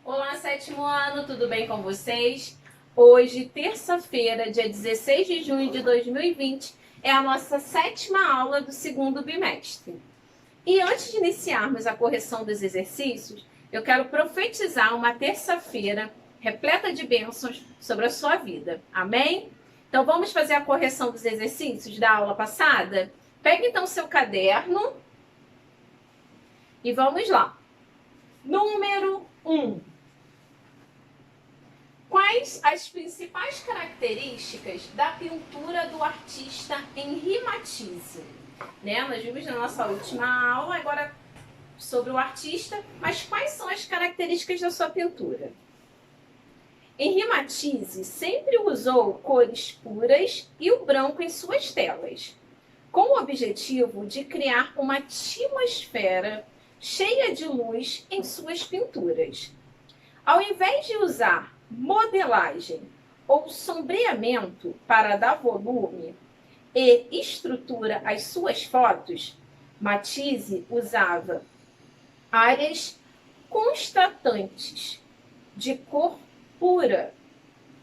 Olá, sétimo ano, tudo bem com vocês? Hoje, terça-feira, dia 16 de junho de 2020, é a nossa sétima aula do segundo bimestre. E antes de iniciarmos a correção dos exercícios, eu quero profetizar uma terça-feira repleta de bênçãos sobre a sua vida. Amém? Então vamos fazer a correção dos exercícios da aula passada? Pegue então seu caderno e vamos lá. Número 1. Quais as principais características da pintura do artista Henri Matisse? Nós vimos na nossa última aula agora sobre o artista, mas quais são as características da sua pintura? Henri Matisse sempre usou cores puras e o branco em suas telas, com o objetivo de criar uma atmosfera cheia de luz em suas pinturas. Ao invés de usar modelagem ou sombreamento para dar volume e estrutura às suas fotos, Matisse usava áreas contrastantes de cor pura.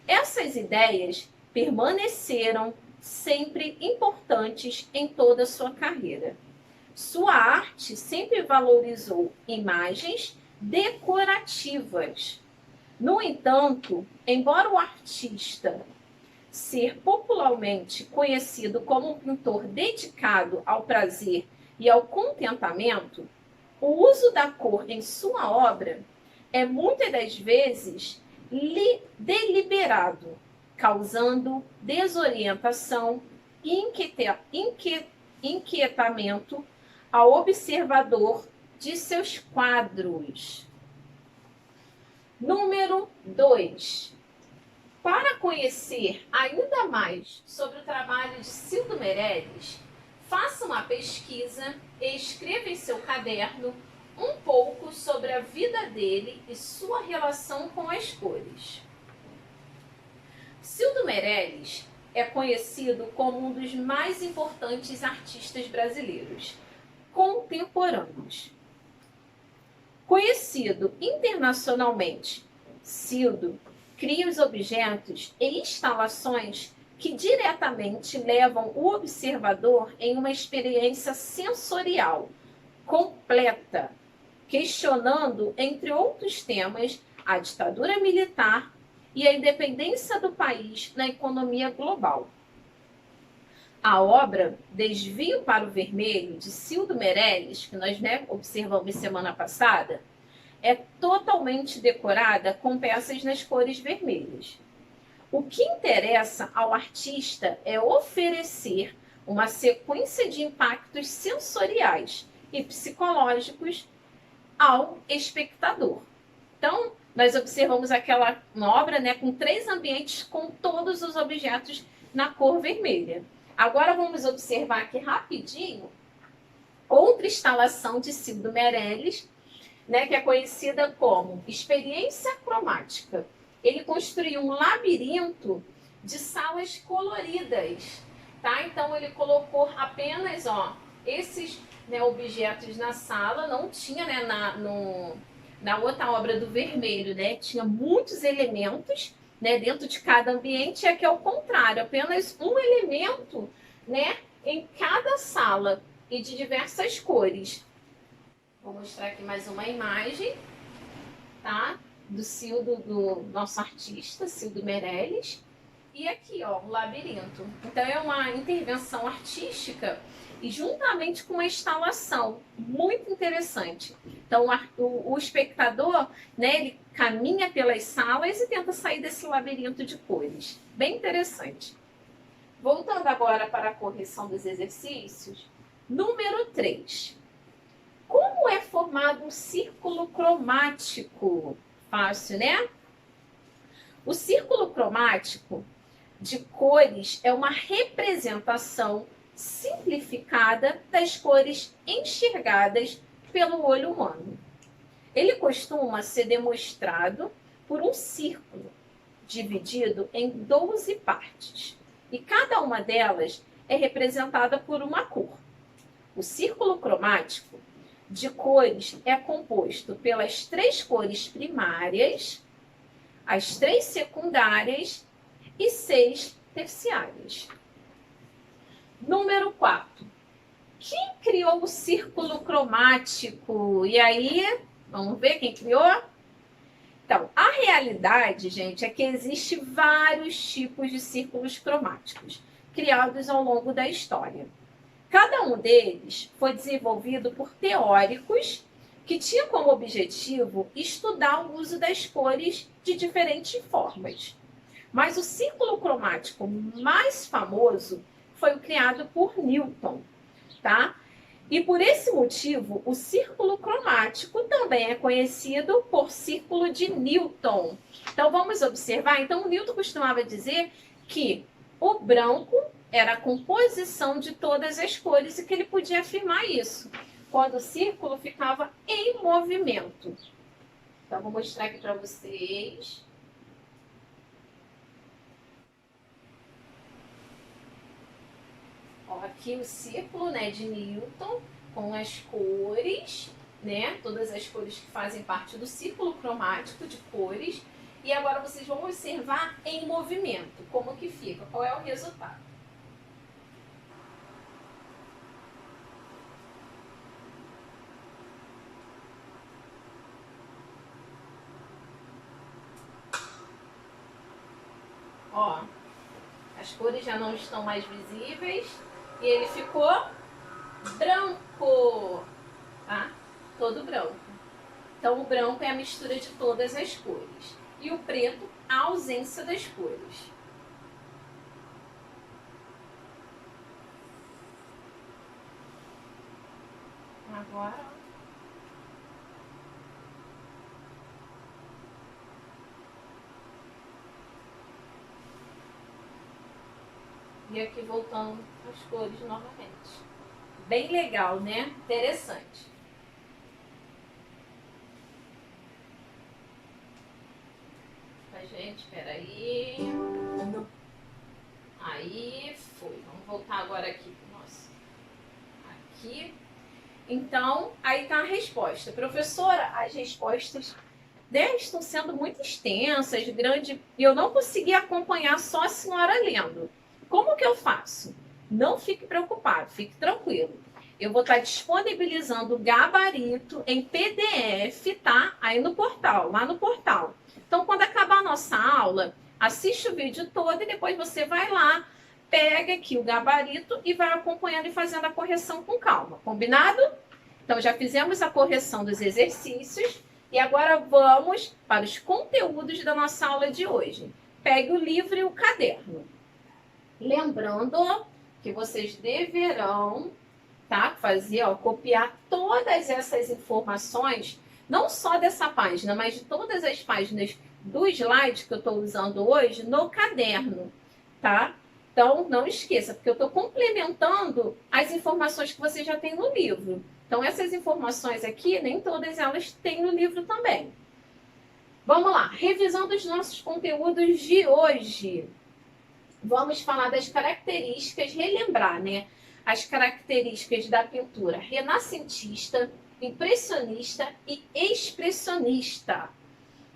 Essas ideias permaneceram sempre importantes em toda a sua carreira. Sua arte sempre valorizou imagens decorativas. No entanto, embora o artista ser popularmente conhecido como um pintor dedicado ao prazer e ao contentamento, o uso da cor em sua obra é muitas das vezes deliberado, causando desorientação e inquietamento ao observador de seus quadros. Número 2. Para conhecer ainda mais sobre o trabalho de Cildo Meirelles, faça uma pesquisa e escreva em seu caderno um pouco sobre a vida dele e sua relação com as cores. Cildo Meirelles é conhecido como um dos mais importantes artistas brasileiros contemporâneos. Conhecido internacionalmente, Cildo cria os objetos e instalações que diretamente levam o observador em uma experiência sensorial completa, questionando, entre outros temas, a ditadura militar e a independência do país na economia global. A obra Desvio para o Vermelho, de Cildo Meirelles, que nós observamos semana passada, é totalmente decorada com peças nas cores vermelhas. O que interessa ao artista é oferecer uma sequência de impactos sensoriais e psicológicos ao espectador. Então, nós observamos aquela obra com 3 ambientes com todos os objetos na cor vermelha. Agora vamos observar aqui rapidinho outra instalação de Cildo Meirelles, que é conhecida como experiência cromática. Ele construiu um labirinto de salas coloridas, tá? Então ele colocou apenas, esses objetos na sala, não tinha, na outra obra do vermelho, tinha muitos elementos, dentro de cada ambiente, e aqui é o contrário, apenas um elemento, em cada sala e de diversas cores. Vou mostrar aqui mais uma imagem, tá? Do Cildo, do nosso artista, Cildo Meirelles. E aqui, o labirinto. Então é uma intervenção artística e juntamente com uma instalação muito interessante. Então o espectador, ele caminha pelas salas e tenta sair desse labirinto de cores. Bem interessante. Voltando agora para a correção dos exercícios. Número 3. Como é formado um círculo cromático? Fácil, né? O círculo cromático de cores é uma representação simplificada das cores enxergadas pelo olho humano. Ele costuma ser demonstrado por um círculo, dividido em 12 partes, e cada uma delas é representada por uma cor. O círculo cromático de cores é composto pelas 3 cores primárias, as 3 secundárias e 6 terciárias. Número 4. Quem criou o círculo cromático? E aí, vamos ver quem criou? Então, a realidade, gente, é que existe vários tipos de círculos cromáticos criados ao longo da história. Cada um deles foi desenvolvido por teóricos que tinham como objetivo estudar o uso das cores de diferentes formas. Mas o círculo cromático mais famoso foi o criado por Newton, tá? E por esse motivo, o círculo cromático também é conhecido por círculo de Newton. Então vamos observar. Então o Newton costumava dizer que o branco era a composição de todas as cores e que ele podia afirmar isso quando o círculo ficava em movimento. Então vou mostrar aqui para vocês. Ó, aqui o círculo, né, de Newton com as cores, né, todas as cores que fazem parte do círculo cromático de cores. E agora vocês vão observar em movimento como que fica, qual é o resultado. Ó, as cores já não estão mais visíveis e ele ficou branco, tá? Todo branco. Então o branco é a mistura de todas as cores e o preto a ausência das cores. Agora e aqui voltando as cores novamente. Bem legal, né? Interessante. Tá, gente? Espera aí. Aí foi. Vamos voltar agora aqui pro nosso. Aqui. Então, aí tá a resposta. Professora, as respostas estão sendo muito extensas, grande, e eu não consegui acompanhar só a senhora lendo. Como que eu faço? Não fique preocupado, fique tranquilo. Eu vou estar disponibilizando o gabarito em PDF, tá? Aí no portal, lá no portal. Então, quando acabar a nossa aula, assiste o vídeo todo e depois você vai lá, pega aqui o gabarito e vai acompanhando e fazendo a correção com calma. Combinado? Então, já fizemos a correção dos exercícios e agora vamos para os conteúdos da nossa aula de hoje. Pegue o livro e o caderno. Lembrando que vocês deverão, tá, fazer, ó, copiar todas essas informações, não só dessa página, mas de todas as páginas do slide que eu estou usando hoje no caderno, tá? Então, não esqueça, porque eu estou complementando as informações que você já tem no livro. Então, essas informações aqui, nem todas elas têm no livro também. Vamos lá, revisão dos nossos conteúdos de hoje. Vamos falar das características, relembrar, né? As características da pintura renascentista, impressionista e expressionista,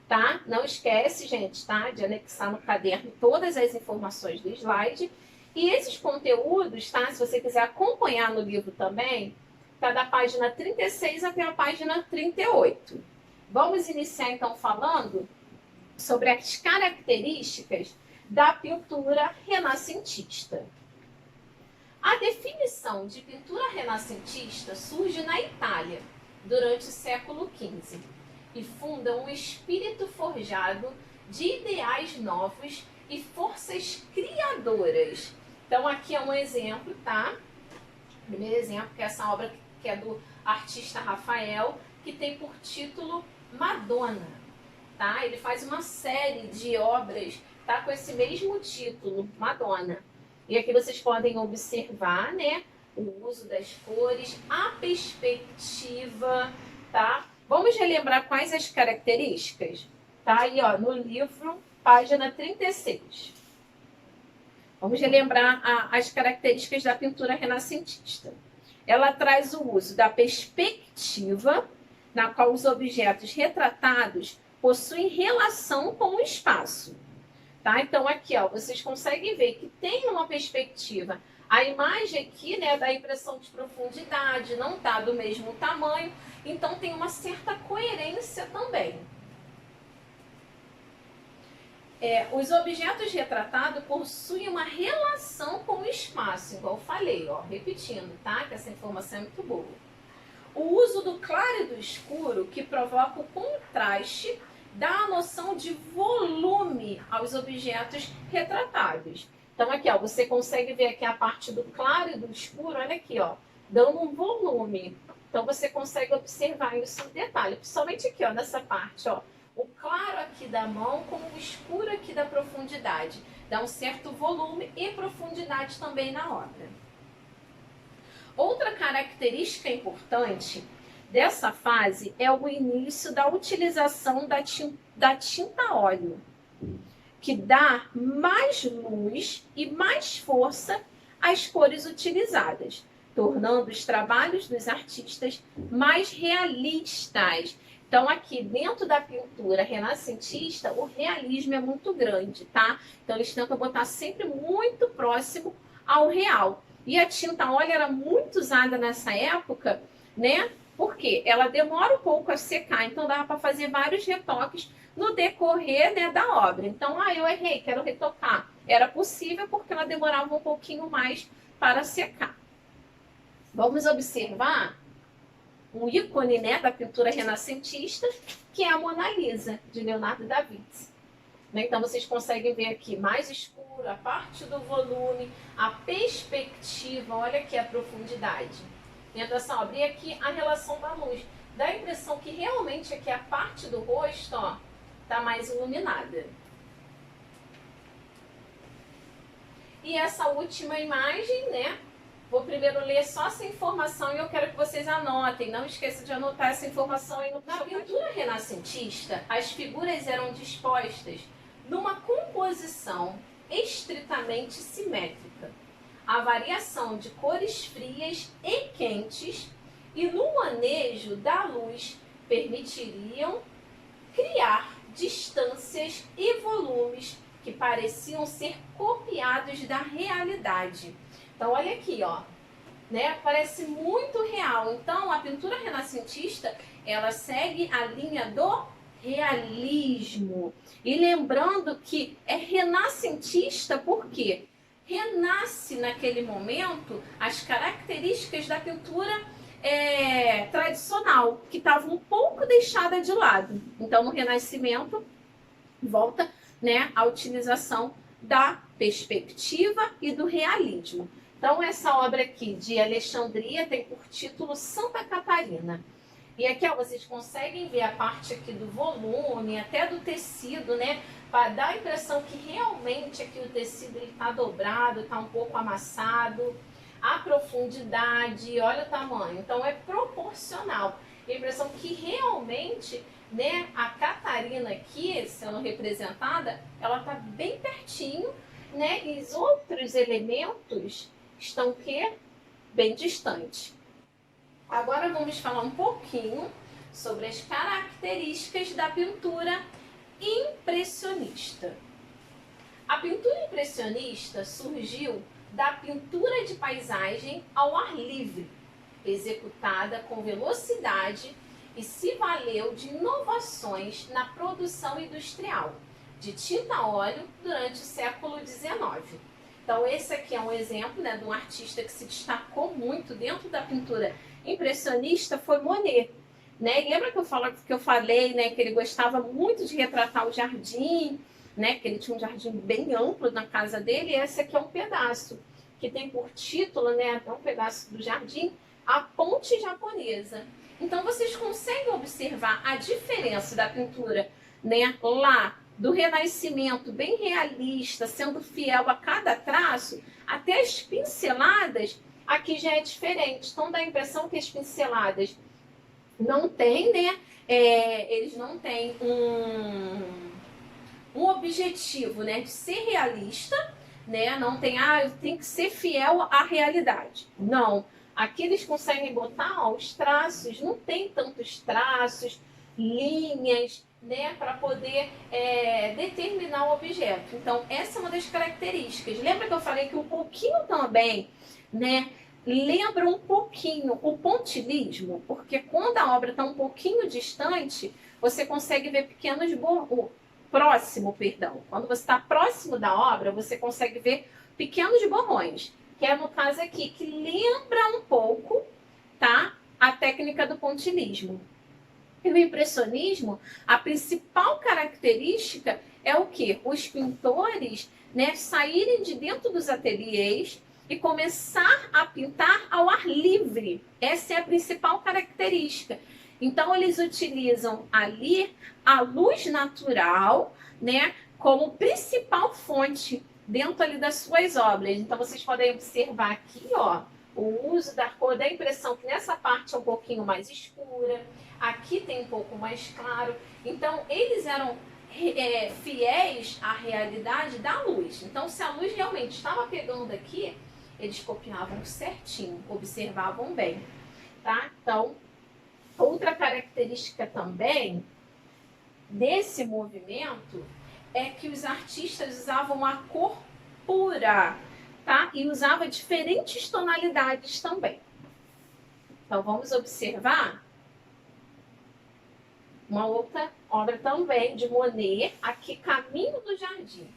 tá? Não esquece, gente, tá? De anexar no caderno todas as informações do slide. E esses conteúdos, tá? Se você quiser acompanhar no livro também, tá da página 36 até a página 38. Vamos iniciar, então, falando sobre as características da pintura renascentista. A definição de pintura renascentista surge na Itália durante o século XV e funda um espírito forjado de ideais novos e forças criadoras. Então aqui é um exemplo, tá? Primeiro exemplo, que é essa obra que é do artista Rafael, que tem por título Madonna, tá? Ele faz uma série de obras, tá, com esse mesmo título, Madonna. E aqui vocês podem observar, né, o uso das cores, a perspectiva, tá? Vamos relembrar quais as características? Tá aí, ó, no livro, página 36. Vamos relembrar as características da pintura renascentista. ela traz o uso da perspectiva, na qual os objetos retratados possuem relação com o espaço. Tá? Então, aqui, ó, vocês conseguem ver que tem uma perspectiva. A imagem aqui, né, dá a impressão de profundidade, não está do mesmo tamanho, então tem uma certa coerência também. Os objetos retratados possuem uma relação com o espaço, igual eu falei, ó, repetindo, tá? Que essa informação é muito boa. O uso do claro e do escuro, que provoca o contraste, dá a noção de volume aos objetos retratados. Então aqui, ó, você consegue ver aqui a parte do claro e do escuro, olha aqui, ó, dando um volume. Então você consegue observar isso em detalhe, principalmente aqui, ó, nessa parte, ó. O claro aqui da mão com o escuro aqui da profundidade. Dá um certo volume e profundidade também na obra. Outra característica importante dessa fase é o início da utilização da tinta óleo, que dá mais luz e mais força às cores utilizadas, tornando os trabalhos dos artistas mais realistas. Então, aqui dentro da pintura renascentista, o realismo é muito grande, tá? Então, eles tentam botar sempre muito próximo ao real. E a tinta óleo era muito usada nessa época, né? Porque ela demora um pouco a secar, então dava para fazer vários retoques no decorrer, né, da obra. Então, eu errei, quero retocar. Era possível porque ela demorava um pouquinho mais para secar. Vamos observar um ícone, né, da pintura renascentista, que é a Mona Lisa, de Leonardo da Vinci. Então, vocês conseguem ver aqui mais escuro, a parte do volume, a perspectiva, olha aqui a profundidade. Dentro dessa obra, e aqui a relação da luz. Dá a impressão que realmente aqui a parte do rosto, ó, tá mais iluminada. E essa última imagem, né? Vou primeiro ler só essa informação e eu quero que vocês anotem. Não esqueça de anotar essa informação aí no Na pintura renascentista, as figuras eram dispostas numa composição estritamente simétrica. A variação de cores frias e quentes e no manejo da luz permitiriam criar distâncias e volumes que pareciam ser copiados da realidade. Então, olha aqui, ó, né? Parece muito real. Então, a pintura renascentista, ela segue a linha do realismo. E lembrando que é renascentista porque renasce naquele momento as características da pintura tradicional, que estava um pouco deixada de lado. Então, no Renascimento, volta, né, a utilização da perspectiva e do realismo. Então, essa obra aqui de Alexandria tem por título Santa Catarina. E aqui, ó, vocês conseguem ver a parte aqui do volume, até do tecido, né? Para dar a impressão que realmente aqui o tecido está dobrado, está um pouco amassado. A profundidade, olha o tamanho. Então, é proporcional. A impressão que realmente, né, a Catarina aqui, sendo representada, ela está bem pertinho, né? E os outros elementos estão que bem distantes. Agora vamos falar um pouquinho sobre as características da pintura impressionista. A pintura impressionista surgiu da pintura de paisagem ao ar livre, executada com velocidade e se valeu de inovações na produção industrial de tinta óleo durante o século XIX. Então, esse aqui é um exemplo, né, de um artista que se destacou muito dentro da pintura impressionista, foi Monet. Né? E lembra que eu falei, né, que ele gostava muito de retratar o jardim, né, que ele tinha um jardim bem amplo na casa dele, e esse aqui é um pedaço, que tem por título, né, um pedaço do jardim, A Ponte Japonesa. Então, vocês conseguem observar a diferença da pintura, né, lá do Renascimento, bem realista, sendo fiel a cada traço, até as pinceladas, aqui já é diferente. Então, dá a impressão que as pinceladas não têm, né, eles não têm um objetivo, né, de ser realista, né, não tem, tem que ser fiel à realidade. Não. Aqui eles conseguem botar, ó, os traços, não tem tantos traços, linhas, né, para poder determinar o objeto. Então, essa é uma das características. Lembra que eu falei que um pouquinho também, né, lembra um pouquinho o pontilhismo, porque quando a obra está um pouquinho distante, você consegue ver pequenos próximo, perdão. Quando você está próximo da obra, você consegue ver pequenos borrões, que é no caso aqui, que lembra um pouco, tá, a técnica do pontilhismo. E no impressionismo, a principal característica é o que? Os pintores, né, saírem de dentro dos ateliês e começar a pintar ao ar livre. Essa é a principal característica. Então, eles utilizam ali a luz natural, né, como principal fonte dentro ali das suas obras. Então, vocês podem observar aqui, ó, o uso da cor, dá a impressão que nessa parte é um pouquinho mais escura, aqui tem um pouco mais claro. Então, eles eram fiéis à realidade da luz. Então, se a luz realmente estava pegando aqui, eles copiavam certinho, observavam bem, tá? Então, outra característica também desse movimento é que os artistas usavam a cor pura, tá? E usava diferentes tonalidades também. Então, vamos observar uma outra obra também de Monet, aqui, Caminho do Jardim.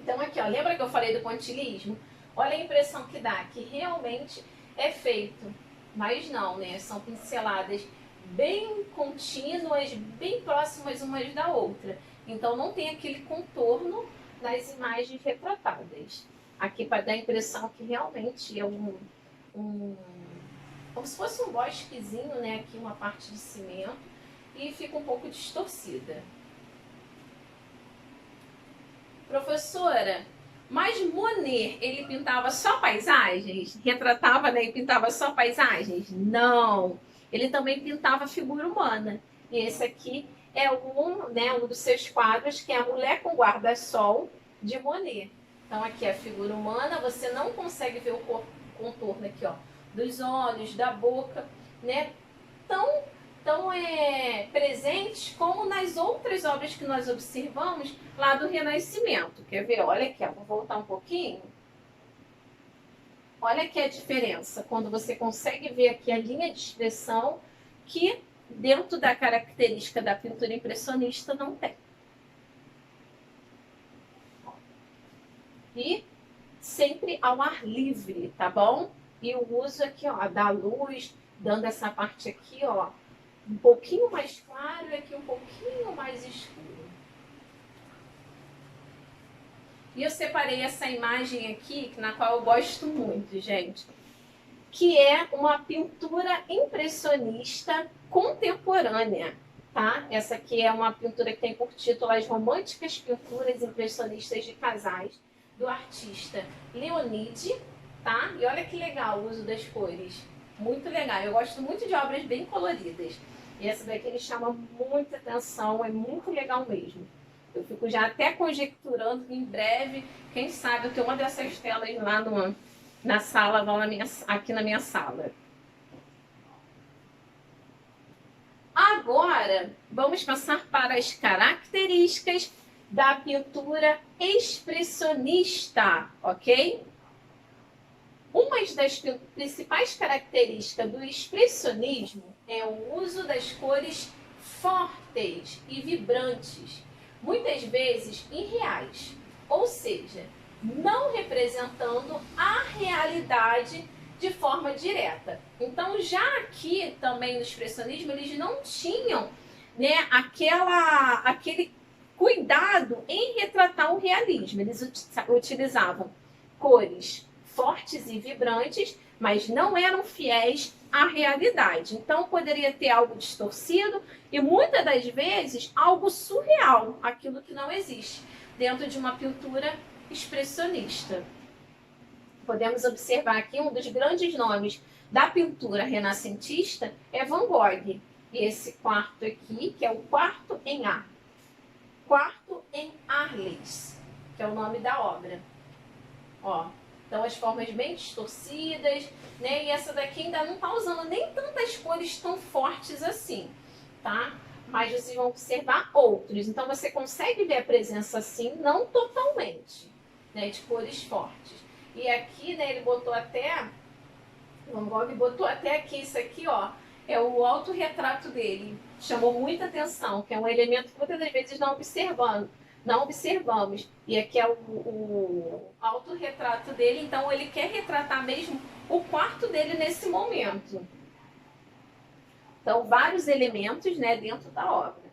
Então, aqui, ó, lembra que eu falei do pontilhismo? Olha a impressão que dá, que realmente é feito. Mas não, né? São pinceladas bem contínuas, bem próximas umas da outra. Então, não tem aquele contorno nas imagens retratadas. Aqui, para dar a impressão que realmente é como se fosse um bosquezinho, né? Aqui, uma parte de cimento. E fica um pouco distorcida. Professora, mas Monet, ele pintava só paisagens? Retratava, né, e pintava só paisagens? Não! Ele também pintava figura humana. E esse aqui é um dos seus quadros, que é a Mulher com Guarda-Sol, de Monet. Então, aqui é a figura humana, você não consegue ver o contorno aqui, ó, dos olhos, da boca, né? Tão presentes como nas outras obras que nós observamos lá do Renascimento. Quer ver? Olha aqui, ó, vou voltar um pouquinho. Olha aqui a diferença, quando você consegue ver aqui a linha de expressão que dentro da característica da pintura impressionista não tem. E sempre ao ar livre, tá bom? E o uso aqui, ó, da luz, dando essa parte aqui, ó, um pouquinho mais claro e aqui um pouquinho mais escuro. E eu separei essa imagem aqui, na qual eu gosto muito, gente, que é uma pintura impressionista contemporânea, tá? Essa aqui é uma pintura que tem por título As Românticas Pinturas Impressionistas de Casais, do artista Leonide, tá? E olha que legal o uso das cores. Muito legal. Eu gosto muito de obras bem coloridas. E essa daqui me chama muita atenção, é muito legal mesmo. Eu fico já até conjecturando que em breve, quem sabe, eu tenho uma dessas telas lá na sala, aqui na minha sala. Agora, vamos passar para as características da pintura expressionista, ok? Uma das principais características do expressionismo é o uso das cores fortes e vibrantes, muitas vezes irreais, ou seja, não representando a realidade de forma direta. Então, já aqui também no expressionismo, eles não tinham, né, aquele cuidado em retratar o realismo. Eles utilizavam cores fortes e vibrantes, mas não eram fiéis à realidade. Então, poderia ter algo distorcido e, muitas das vezes, algo surreal, aquilo que não existe, dentro de uma pintura expressionista. Podemos observar aqui um dos grandes nomes da pintura renascentista é Van Gogh. E esse quarto aqui, que é o quarto em A. Quarto em Arles, que é o nome da obra. Ó, Então as formas bem distorcidas, né? E essa daqui ainda não está usando nem tantas cores tão fortes assim, tá? Mas vocês vão observar outros. Então você consegue ver a presença assim, não totalmente, né? De cores fortes. E aqui, né, ele botou até, o Van Gogh botou até aqui, isso aqui, ó, é o autorretrato dele. Chamou muita atenção, que é um elemento que muitas das vezes não observamos. E aqui é o autorretrato dele, então ele quer retratar mesmo o quarto dele nesse momento. Então, vários elementos, né, dentro da obra.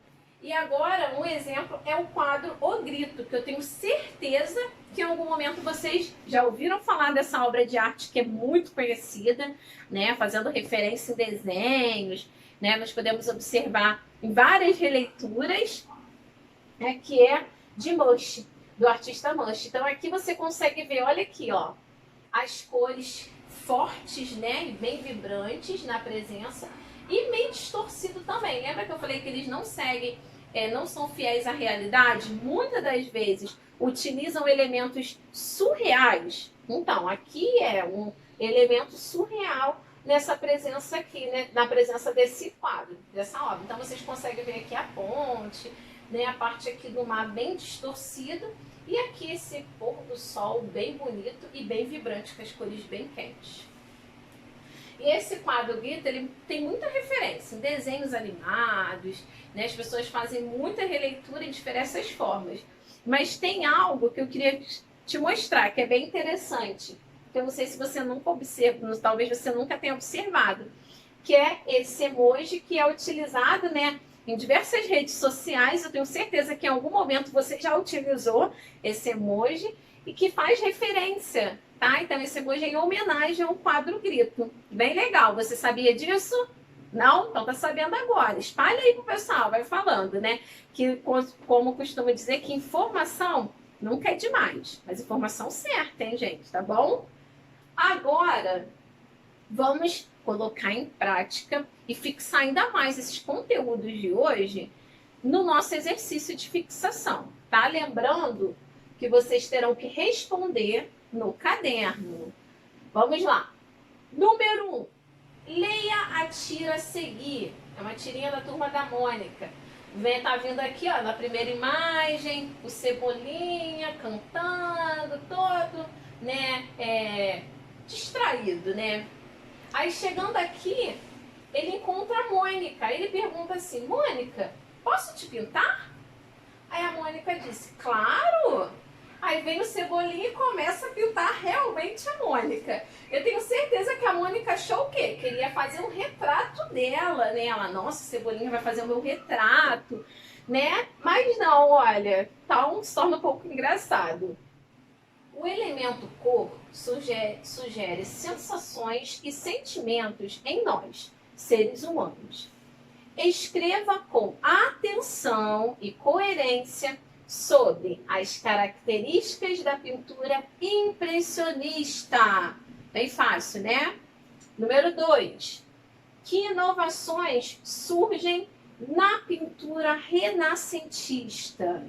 E agora, um exemplo é o quadro O Grito, que eu tenho certeza que em algum momento vocês já ouviram falar dessa obra de arte que é muito conhecida, né, fazendo referência em desenhos, né, nós podemos observar em várias releituras, né, que é de Munch, do artista Munch. Então aqui você consegue ver, olha aqui, ó, as cores fortes, né, bem vibrantes na presença e meio distorcido também. Lembra que eu falei que eles não seguem, não são fiéis à realidade? Muitas das vezes utilizam elementos surreais. Então, aqui é um elemento surreal nessa presença aqui, né, na presença desse quadro, dessa obra. Então, vocês conseguem ver aqui a ponte, né, a parte aqui do mar bem distorcido e aqui esse pôr do sol bem bonito e bem vibrante, com as cores bem quentes. E esse quadro Grito, ele tem muita referência em desenhos animados, né? As pessoas fazem muita releitura em diversas formas. Mas tem algo que eu queria te mostrar, que é bem interessante, que eu não sei se você nunca observa, talvez você nunca tenha observado, que é esse emoji que é utilizado, né, em diversas redes sociais. Eu tenho certeza que em algum momento você já utilizou esse emoji e que faz referência, tá? Então esse emoji é em homenagem ao quadro Grito. Bem legal, você sabia disso? Não? Então tá sabendo agora. Espalha aí pro pessoal, vai falando, né? Que, como costumo dizer, que informação nunca é demais, mas informação certa, hein, gente? Tá bom? Agora, vamos colocar em prática e fixar ainda mais esses conteúdos de hoje no nosso exercício de fixação, tá? Lembrando que vocês terão que responder no caderno. Vamos lá. Número 1. Leia a tira a seguir. É uma tirinha da Turma da Mônica. Tá vindo aqui, ó, na primeira imagem, o Cebolinha cantando, todo, né, distraído, né? Aí chegando aqui, ele encontra a Mônica. Ele pergunta assim: Mônica, posso te pintar? Aí a Mônica disse: claro! Aí vem o Cebolinha e começa a pintar realmente a Mônica. Eu tenho certeza que a Mônica achou o quê? Queria fazer um retrato dela, né? Ela, nossa, o Cebolinha vai fazer o meu retrato, né? Mas não, olha, se torna um pouco engraçado. O elemento cor sugere sensações e sentimentos em nós, seres humanos. Escreva com atenção e coerência sobre as características da pintura impressionista. Bem fácil, né? Número 2. Que inovações surgem na pintura renascentista?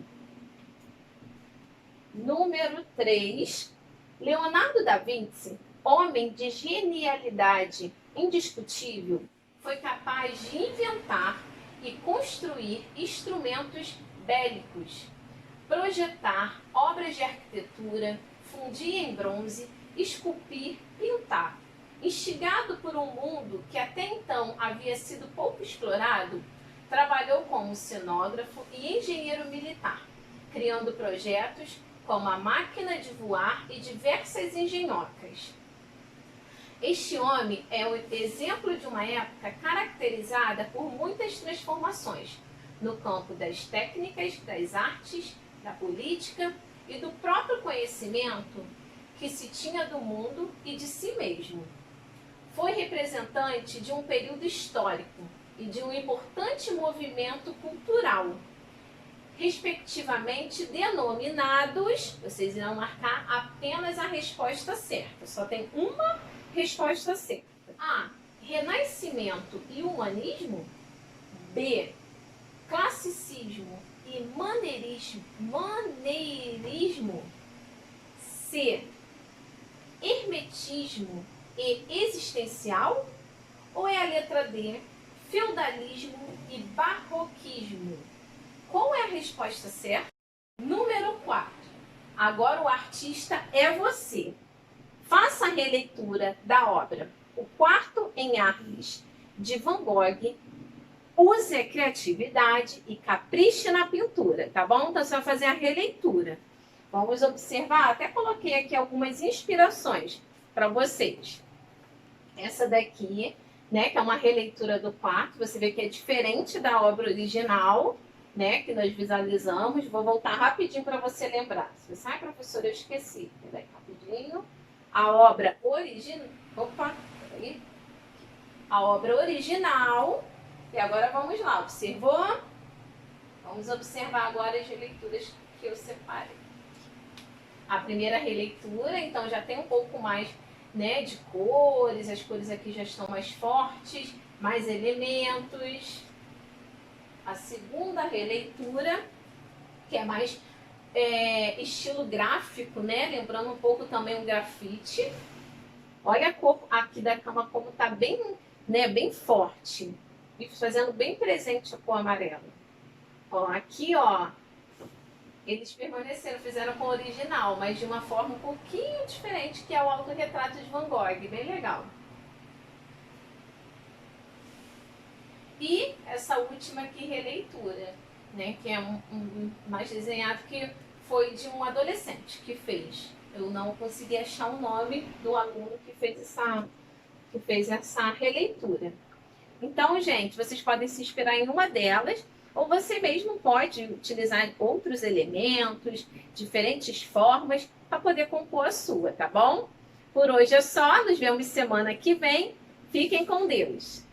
Número 3. Leonardo da Vinci, homem de genialidade indiscutível, foi capaz de inventar e construir instrumentos bélicos, projetar obras de arquitetura, fundir em bronze, esculpir, pintar. Instigado por um mundo que até então havia sido pouco explorado, trabalhou como cenógrafo e engenheiro militar, criando projetos como a máquina de voar e diversas engenhocas. Este homem é o exemplo de uma época caracterizada por muitas transformações no campo das técnicas, das artes, da política e do próprio conhecimento que se tinha do mundo e de si mesmo. Foi representante de um período histórico e de um importante movimento cultural, respectivamente denominados, vocês irão marcar apenas a resposta certa, só tem uma resposta certa. A. Renascimento e humanismo. B. Classicismo e maneirismo. C. hermetismo e existencial? Ou é a letra D, feudalismo e barroquismo? Qual é a resposta certa? Número 4. Agora o artista é você. Faça a releitura da obra O Quarto em Arles, de Van Gogh. Use a criatividade e capriche na pintura, tá bom? Então você vai fazer a releitura. Vamos observar, até coloquei aqui algumas inspirações para vocês. Essa daqui, né, que é uma releitura do quarto, você vê que é diferente da obra original, né, que nós visualizamos. Vou voltar rapidinho para você lembrar. Se você, professora, eu esqueci. Peraí, rapidinho. A obra original. Opa, peraí. A obra original. E agora vamos lá, observou? Vamos observar agora as releituras que eu separei. A primeira releitura, então já tem um pouco mais, né, de cores, as cores aqui já estão mais fortes, mais elementos. A segunda releitura, que é mais estilo gráfico, né, lembrando um pouco também um grafite. Olha a cor aqui da cama como está bem, né, bem forte. E fazendo bem presente a cor amarela. Ó, aqui, ó, eles permaneceram, fizeram com o original, mas de uma forma um pouquinho diferente, que é o autorretrato de Van Gogh, bem legal. E essa última aqui, releitura, né, que é mais desenhado, que foi de um adolescente que fez. Eu não consegui achar o nome do aluno que fez essa releitura. Então, gente, vocês podem se inspirar em uma delas, ou você mesmo pode utilizar outros elementos, diferentes formas, para poder compor a sua, tá bom? Por hoje é só, nos vemos semana que vem. Fiquem com Deus!